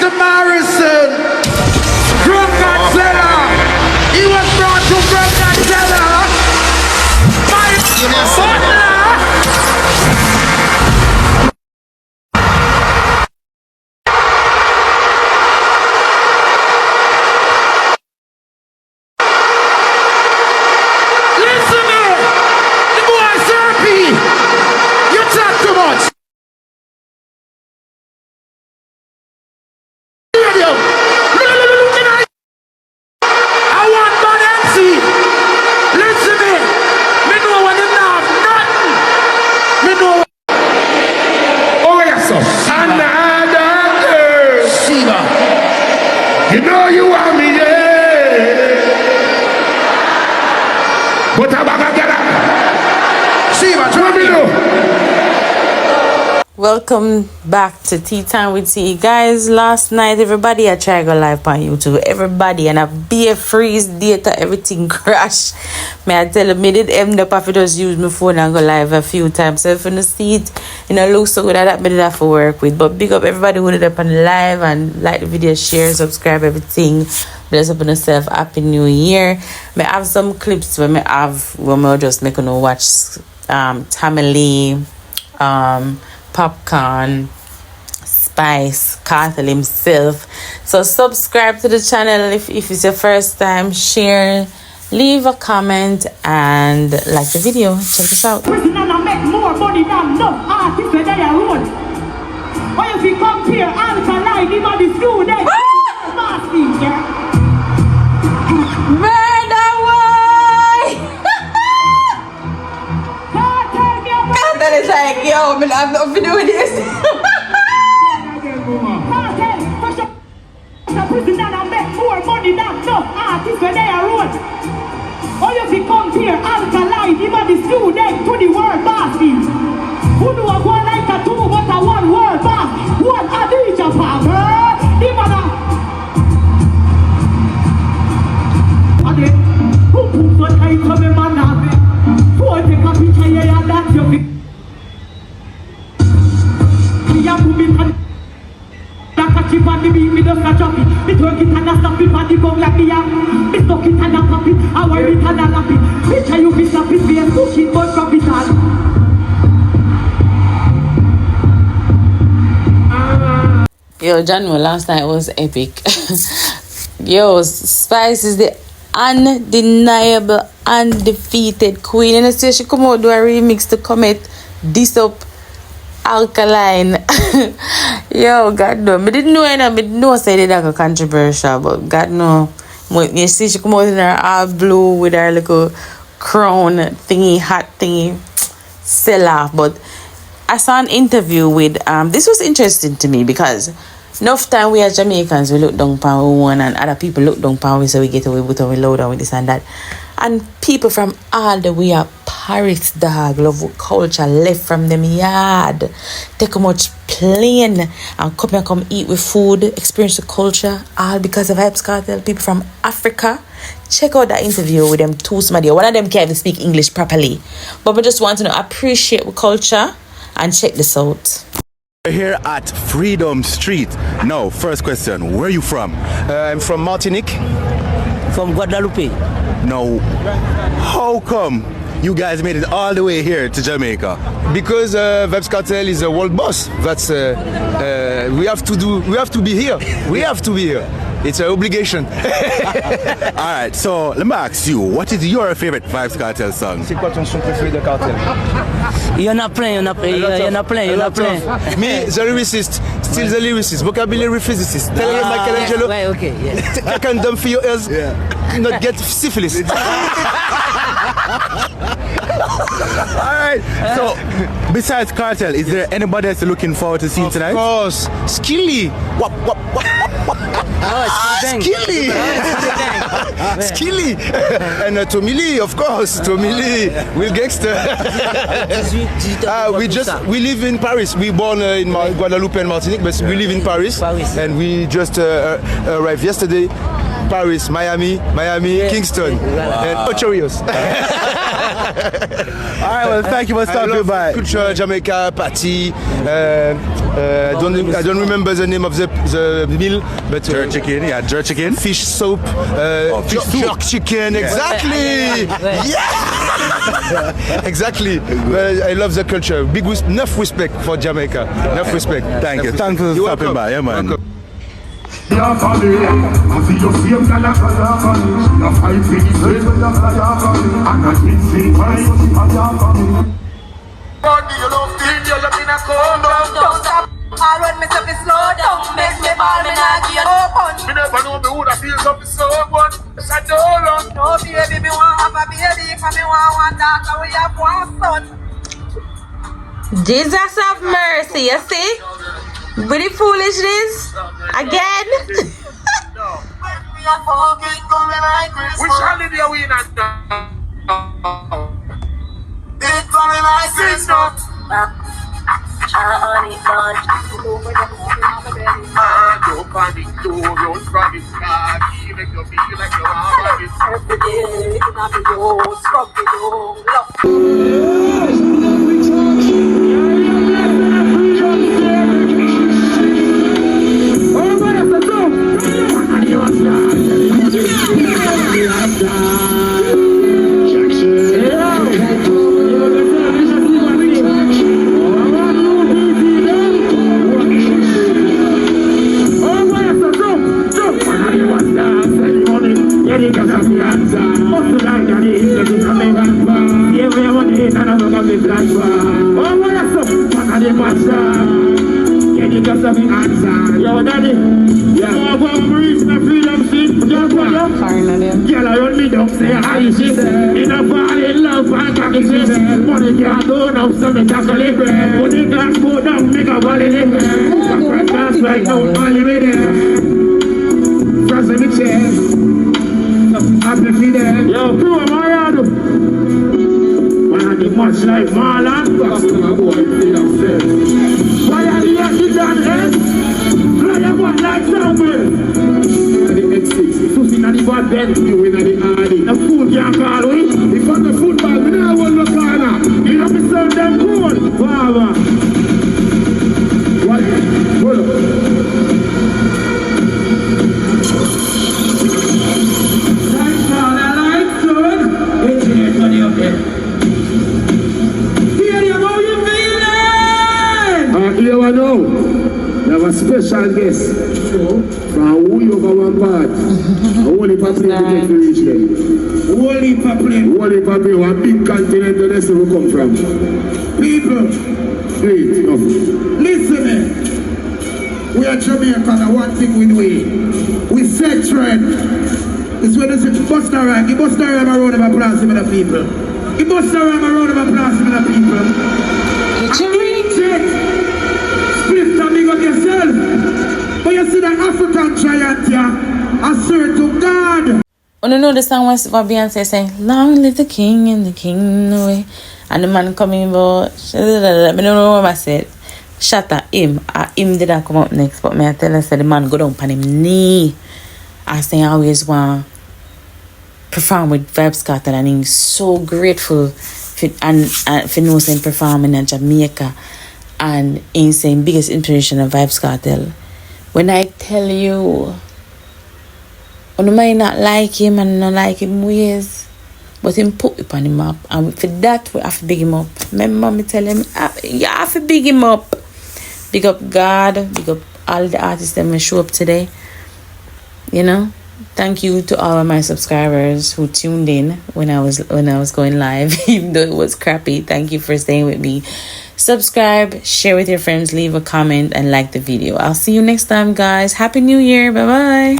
Mr. Morrison, from Godzilla. He was brought to from Godzilla. My butler. Listen to me. The boy Serpy. You talk too much. I want Bad MC. Listen to me. Me know when them not have nothing. Me know. Oh yes, sir. Another girl. Shiva. You know you want me there. But I'm gonna get up. Shiva, tell me no. Welcome back to Tea Time with Tea. Guys, last night everybody I tried to go live on YouTube. Everybody and a beer freeze data, everything crashed. May I tell you, me did end up after just use my phone and go live a few times. So if you see it, you know, look so good at that, me did have to work with. But big up everybody who did up on the live and like the video, share, subscribe, everything. Bless up on yourself. Happy New Year. Me have some clips where me just make you know watch Tamale, Popcorn, Spice, Kartel himself. So subscribe to the channel if it's your first time. Share, leave a comment, and like the video. Check this out. Prison and I make more money than no artists when they are road. Why if you come here, Alkaline, him and the student. Massive, yeah. Murder boy! Kartel is like, yo, man, I'm not for doing this. Prison and I make more money than no artists when they are road. Why if you come here, Alkaline, him and the student to the world massive. Who do a one like a two, but a one world boss? One a DJ pop, the man who put what I come in my name? Who take a picture here and that's your big. Me a put it on. Like a chip on the beat, me just a chop it. Me twerk it and a stop it on the gong like me a. Me stuck it and a pop it. I wear it and a lap it. Picture you fit up it, me and push it, but drop it all. Yo, January last night was epic. Yo, Spice is the undeniable, undefeated queen. And I say she come out do a remix to commit this up Alkaline. Yo, God no. I didn't know any. I didn't know say that was controversial, but God no. You see she come out in her all blue with her little crown thingy, hat thingy, sell off. But I saw an interview with this was interesting to me because enough time we as Jamaicans we look down upon one and other people look down upon we so we get away with our load and with this and that. And people from all the way up Paris dog love culture left from them yard. Take a much plane and come eat with food, experience the culture, all because of Vybz Kartel. People from Africa. Check out that interview with them two somebody. One of them can't even speak English properly. But we just want to appreciate the culture and check this out. We're here at Freedom Street. Now, first question, where are you from? I'm from Martinique. From Guadeloupe. Now, how come you guys made it all the way here to Jamaica? Because Vybz Kartel is a world boss. That's we have to be here. We have to be here. It's an obligation. Alright, so let me ask you, what is your favorite Vybz Kartel song? C'est quoi ton son préféré de Kartel? Il y en a plein. Me, the lyricist, still the lyricist, vocabulary physicist. Tell him Michelangelo, Ouais, okay, yeah. take a condom for your ears, not get syphilis. Alright, so besides Kartel, is there anybody else you're looking forward to seeing tonight? Of course, Skilly. Wap, wap, wap, wap. Skilly. Skilly. And Tommy Lee, of course. Tommy Lee, Will Gangster. We live in Paris. We born in Guadeloupe and Martinique, but we live in Paris. And we just arrived yesterday. Paris, Miami, Kingston, and Ocho Rios. All right, well, thank you for I stopping love by. culture, Jamaica, party. I don't remember the name of the meal, but Jerk chicken, yeah, jerk chicken. fish soup, fish soup. jerk chicken, exactly. Yeah, exactly. I love the culture. Enough respect for Jamaica. Enough respect. Thank you. Thanks for You're stopping welcome. by. Yeah, man. Welcome. I run myself is slow down, make me ball, me nah give you no punch. Me never know me woulda feel something so good. It's a dollar. No baby, me want have a baby, cause me want one daughter, we have one son. Jesus have mercy, you see? With the foolishness again. We are forget coming like Christmas. Which holiday we in at? It coming like Christmas. Honey, God, over the moon, on the belly. Don't panic, don't panic. Make you feel like you are it. Every day, in a video, scrub video, love. Yo, daddy, yeah, I'm reaching a freedom shit. Girl, I run me down, say hi, she said. In a fall in love, and cocky, she said. Money can't go down, so me tackle it. Money can't go down, make a volley it. Back dance right now, only me there. Press in the chest. Happy for them. Yo, crew, am I out? When I get much like Marlon, customer boy, freedom said. Why are the actions on head? One like somewhere. The X6, Susie na the bad bed, you in the hardy. The food can't call we. If on the football, we never want the corner. You have to serve them cool. Wow. What? Hold up. Nice one, I like good. Engineer, turn it up there. Here you go, you feeling? You never know. We have a special guest from way over one part. Only for plane to get to reach them. Only for plane. Only for plane. One big continent the rest will come from. People, wait, enough. Listen, we are Jamaican and one thing we do. We set trend. It's when they say bust the rhyme. Give bust the rhyme around of applause to the people. Give bust the rhyme around of applause to the people. Get you ready. Split and big up yourself. But you see the African giant here, I swear to God. Oh, no, the song was for Beyonce saying, long live the king and the king away. And the man coming about, I don't know what I said. Shut up, him. Him did not come up next, but me I tell her, said the man go down on him knee. I say I always want to perform with Vybz Kartel, and I'm so grateful for knowing him performing in Jamaica. And he's saying biggest inspiration of Vybz Kartel. When I tell you, I might not like him and not like him ways, but him put it on the map, and for that we have to big him up. Remember me tell him, you have to big him up. Big up God, big up all the artists that may show up today. You know, thank you to all of my subscribers who tuned in when I was going live, even though it was crappy. Thank you for staying with me. Subscribe, share with your friends, leave a comment, and like the video. I'll see you next time, guys. Happy New Year. Bye bye.